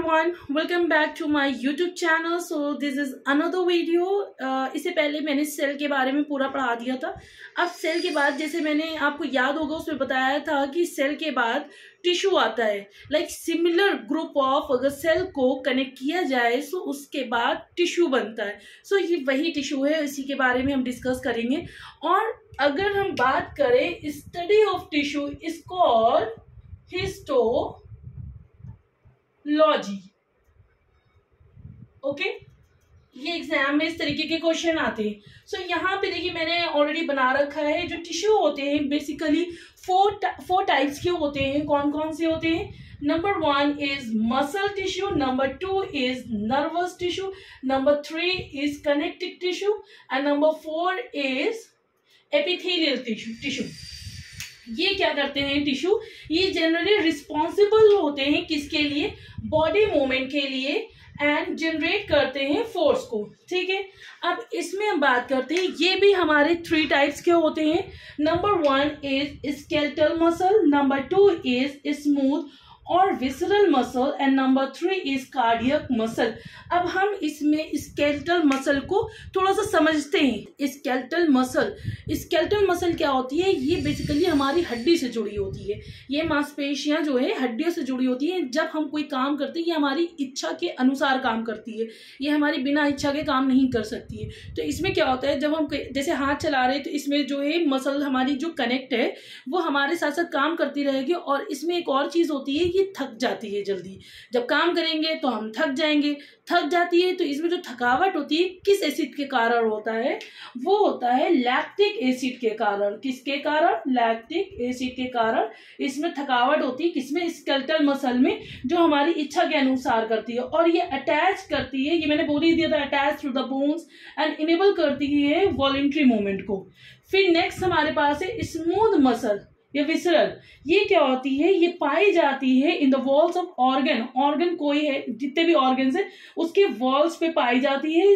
everyone, welcome back to my YouTube channel. So this is another video. इससे पहले मैंने cell के बारे में पूरा पढ़ा दिया था. अब सेल के बाद जैसे मैंने आपको याद होगा उसमें बताया था कि सेल के बाद टिश्यू आता है. लाइक सिमिलर ग्रुप ऑफ अगर सेल को कनेक्ट किया जाए तो उसके बाद टिश्यू बनता है. सो ये वही टिश्यू है, इसी के बारे में हम डिस्कस करेंगे. और अगर हम बात करें study of tissue is called histology. Okay, ये एग्जाम में इस तरीके के क्वेश्चन आते हैं. सो यहाँ पे देखिए मैंने ऑलरेडी बना रखा है. जो टिश्यू होते हैं बेसिकली फोर टाइप्स के होते हैं. कौन कौन से होते हैं? Number 1 is muscle tissue, number 2 is nervous tissue, number 3 is connective tissue and number 4 is epithelial tissue. ये क्या करते हैं टिश्यू? ये जनरली रिस्पॉन्सिबल होते हैं किसके लिए? बॉडी मूवमेंट के लिए एंड जनरेट करते हैं फोर्स को. ठीक है, अब इसमें हम बात करते हैं. ये भी हमारे 3 टाइप्स के होते हैं. Number 1 is skeletal muscle, number 2 is smooth और visceral muscle and number 3 is cardiac muscle. अब हम इसमें स्केलेटल मसल को थोड़ा सा समझते हैं. स्केलेटल मसल क्या होती है? ये बेसिकली हमारी हड्डी से जुड़ी होती है. ये मांसपेशियां जो है हड्डियों से जुड़ी होती है. जब हम कोई काम करते हैं ये हमारी इच्छा के अनुसार काम करती है. ये हमारी बिना इच्छा के काम नहीं कर सकती है. तो इसमें क्या होता है, जब हम जैसे हाथ चला रहे हैं तो इसमें जो है मसल हमारी जो कनेक्ट है वो हमारे साथ साथ काम करती रहेगी. और इसमें एक और चीज होती है, ये थक जाती है जल्दी. जब काम करेंगे तो हम थक जाएंगे. थक जाती है तो इसमें जो थकावट होती है किस एसिड के कारण होता है? वो होता है लैक्टिक एसिड के कारण. किसके कारण? लैक्टिक एसिड के कारण इसमें थकावट होती है. किसमें? स्केलेटल मसल में, जो हमारी इच्छा के अनुसार करती है. और ये अटैच करती है, ये मैंने बोल ही दिया था, attach to the bones and enable करती है वॉलंटरी मूवमेंट को. फिर नेक्स्ट हमारे पास है स्मूथ मसल या विसरल. ये क्या होती है? ये पाई जाती है in the walls of organ कोई है, जितने भी ऑर्गन्स है उसके वॉल्स पे पाई जाती है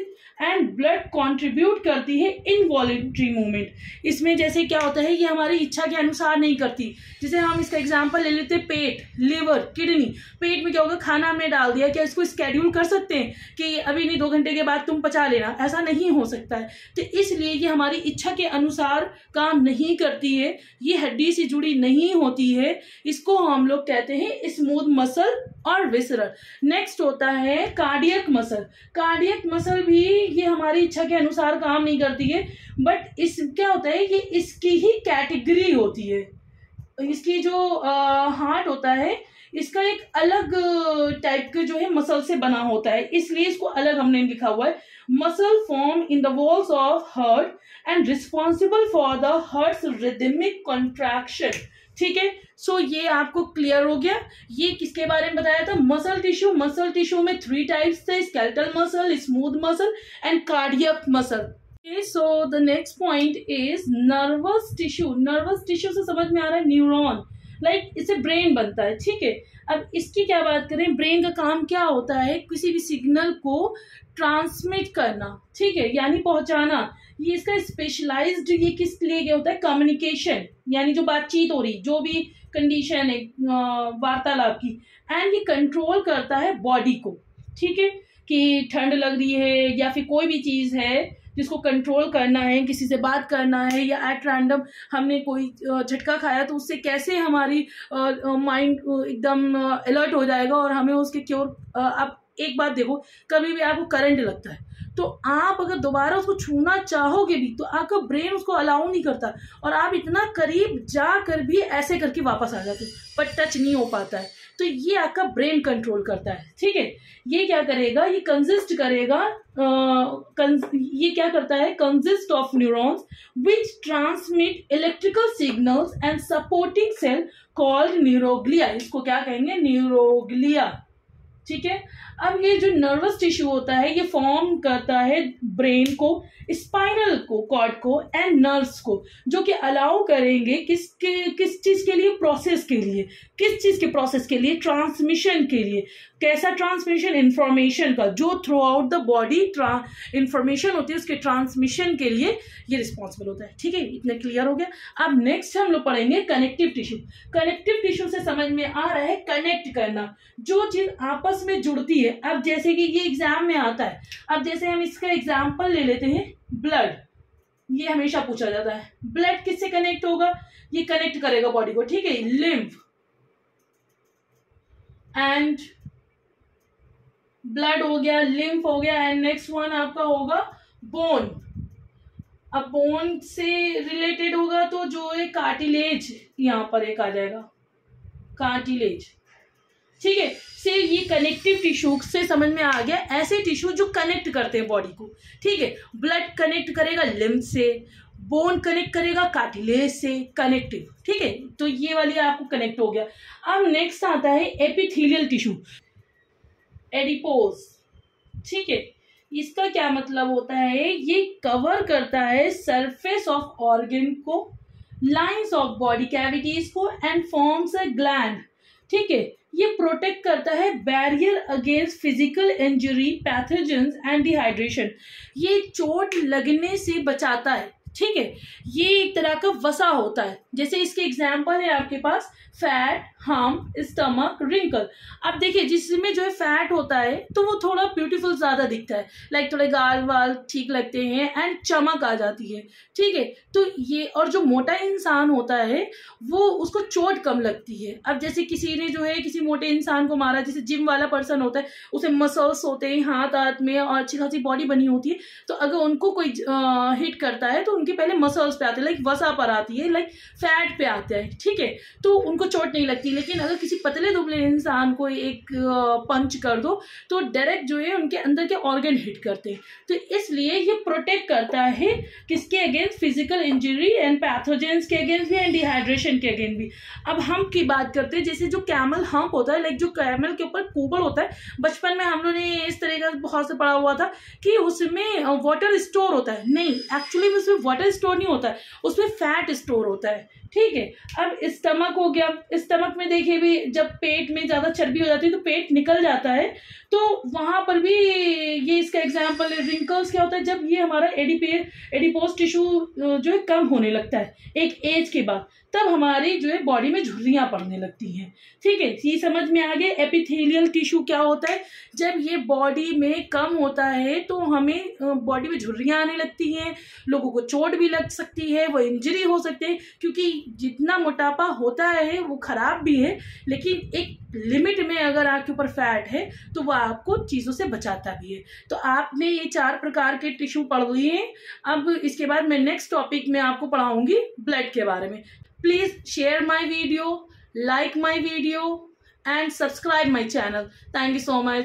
एंड ब्लड कंट्रीब्यूट करती है इनवॉलंटरी मूवमेंट. इसमें जैसे क्या होता है, ये हमारी इच्छा के अनुसार नहीं करती. जैसे हम इसका एग्जांपल ले लेते हैं, पेट, लिवर, किडनी. पेट में क्या होगा, खाना हमने डाल दिया, क्या इसको स्केड्यूल कर सकते हैं कि अभी नहीं 2 घंटे के बाद तुम पचा लेना? ऐसा नहीं हो सकता है. तो इसलिए ये हमारी इच्छा के अनुसार काम नहीं करती है, ये हड्डी से जुड़ी नहीं होती है. इसको हम लोग कहते हैं स्मूथ मसल और विसरल. नेक्स्ट होता है कार्डियक मसल. कार्डियक मसल भी ये हमारी इच्छा के अनुसार काम नहीं करती है, बट इस क्या होता है, ये इसकी ही कैटेगरी होती है. इसकी जो हार्ट होता है इसका एक अलग टाइप के जो है मसल से बना होता है, इसलिए इसको अलग हमने लिखा हुआ है. Muscle form in the walls of heart and responsible for the hearts rhythmic contraction. ठीक है, सो ये आपको क्लियर हो गया. ये किसके बारे में बताया था? Muscle tissue. मसल टिश्यू में 3 टाइप्स थे, skeletal muscle, smooth muscle and cardiac muscle. So the next point is nervous tissue. Nervous tissue से समझ में आ रहा है न्यूरॉन. लाइक इससे ब्रेन बनता है. ठीक है, अब इसकी क्या बात करें, ब्रेन का काम क्या होता है? किसी भी सिग्नल को ट्रांसमिट करना. ठीक है, यानी पहुंचाना. ये इसका स्पेशलाइज्ड ये किस लिए होता है? कम्युनिकेशन, यानी जो बातचीत हो रही, जो भी कंडीशन है वार्तालाप की. एंड ये कंट्रोल करता है बॉडी को. ठीक है, कि ठंड लग रही है या फिर कोई भी चीज है जिसको कंट्रोल करना है, किसी से बात करना है, या एट रैंडम हमने कोई झटका खाया तो उससे कैसे हमारी माइंड एकदम अलर्ट हो जाएगा और हमें उसके क्योर. आप एक बात देखो, कभी भी आपको करंट लगता है तो आप अगर दोबारा उसको छूना चाहोगे भी तो आपका ब्रेन उसको अलाउ नहीं करता और आप इतना करीब जाकर भी ऐसे करके वापस आ जाते हो, पर टच नहीं हो पाता है. तो ये आपका ब्रेन कंट्रोल करता है. ठीक है, ये क्या करेगा, ये कंसिस्ट करेगा, ये क्या करता है, consist of neurons which transmit electrical signals and supporting cell called neuroglia. इसको क्या कहेंगे? न्यूरोग्लिया. ठीक है, अब ये जो नर्वस टिश्यू होता है ये फॉर्म करता है ब्रेन को, स्पाइनल को, कॉर्ड को एंड नर्व्स को, जो कि अलाउ करेंगे किस चीज के लिए? प्रोसेस के लिए. किस चीज के प्रोसेस के लिए? ट्रांसमिशन के लिए. कैसा ट्रांसमिशन? इंफॉर्मेशन का, जो through out the body information होती है उसके ट्रांसमिशन के लिए ये रिस्पॉन्सिबल होता है. ठीक है, इतना क्लियर हो गया. अब नेक्स्ट हम लोग पढ़ेंगे कनेक्टिव टिश्यू. कनेक्टिव टिश्यू से समझ में आ रहा है कनेक्ट करना, जो चीज आपस आपस में जुड़ती है। अब जैसे कि ये एग्जाम में आता है, अब जैसे हम इसका एग्जाम्पल ले लेते हैं, ब्लड। ये हमेशा पूछा जाता है, ब्लड किससे कनेक्ट होगा, ये कनेक्ट करेगा बॉडी को, ठीक है, लिम्फ एंड ब्लड हो गया, लिम्फ हो गया, एंड नेक्स्ट वन आपका होगा बोन। अब बोन से रिलेटेड होगा तो जो है कार्टिलेज, यहां पर एक आ जाएगा कार्टिलेज, ठीक है। से ये कनेक्टिव टिश्यू से समझ में आ गया, ऐसे टिश्यू जो कनेक्ट करते हैं बॉडी को, ठीक है। ब्लड कनेक्ट करेगा लिम्फ से, बोन कनेक्ट करेगा कार्टिलेज से, कनेक्टिव, ठीक है। तो ये वाली आपको कनेक्ट हो गया। अब नेक्स्ट आता है एपिथेलियल टिश्यू, एडिपोज, ठीक है। इसका क्या मतलब होता है, ये कवर करता है सरफेस ऑफ ऑर्गन को, लाइंस ऑफ बॉडी कैविटीज को, एंड फॉर्म्स अ ग्लैंड, ठीक है। ये प्रोटेक्ट करता है barrier against physical injury, pathogens and dehydration. ये चोट लगने से बचाता है, ठीक है। ये एक तरह का वसा होता है। जैसे इसके एग्जाम्पल है आपके पास फैट, हम्प, स्टमक, रिंकल। अब देखिए जिसमें जो है फैट होता है तो वो थोड़ा ब्यूटीफुल ज्यादा दिखता है, लाइक थोड़े गाल वाल ठीक लगते हैं एंड चमक आ जाती है, ठीक है। तो ये, और जो मोटा इंसान होता है वो उसको चोट कम लगती है। अब जैसे किसी ने जो है किसी मोटे इंसान को मारा, जैसे जिम वाला पर्सन होता है, उसे मसल्स होते हैं हाथ हाथ में और अच्छी खासी बॉडी बनी होती है, तो अगर उनको कोई हिट करता है तो उनके पहले मसल्स पे आते हैं, लाइक वसा पर आती है, लाइक फैट पे आते हैं, ठीक है। तो उनको चोट नहीं लगती। लेकिन अगर किसी पतले दुबले इंसान को एक पंच कर दो तो डायरेक्ट जो है उनके अंदर के ऑर्गन हिट करते हैं। तो इसलिए ये प्रोटेक्ट करता है किसके against, physical injury and pathogens के अगेंस्ट भी एंड डिहाइड्रेशन के अगेंस्ट भी। अब हम की बात करते हैं, जैसे जो कैमल हम्प होता है, लाइक जो कैमल के ऊपर कुबड़ होता है, बचपन में हम लोगों ने इस तरह का बहुत से पढ़ा हुआ था कि उसमें वाटर स्टोर होता है। नहीं, एक्चुअली उसमें वाटर स्टोर नहीं होता है, उसमें फैट स्टोर होता है, ठीक है। अब स्टमक हो गया, स्टमक में देखिए भी जब पेट में ज्यादा चर्बी हो जाती है तो पेट निकल जाता है, तो वहां पर भी ये इसका एग्जांपल है। रिंकल्स क्या होता है, जब ये हमारा एडिपोज टिश्यू जो है कम होने लगता है एक एज के बाद, तब हमारी जो है बॉडी में झुर्रियां पड़ने लगती हैं, ठीक है। ये समझ में आ गया। एपिथेलियल टिश्यू क्या होता है, जब ये बॉडी में कम होता है तो हमें बॉडी में झुर्रियां आने लगती हैं, लोगों को चोट भी लग सकती है, वो इंजरी हो सकती है, क्योंकि जितना मोटापा होता है वो खराब भी है, लेकिन एक लिमिट में अगर आपके ऊपर फैट है तो वो आपको चीजों से बचाता भी है। तो आपने ये 4 प्रकार के टिश्यू पढ़ लिए हैं। अब इसके बाद मैं नेक्स्ट टॉपिक में आपको पढ़ाऊंगी ब्लड के बारे में। Please share my video, like my video and subscribe my channel. Thank you so much.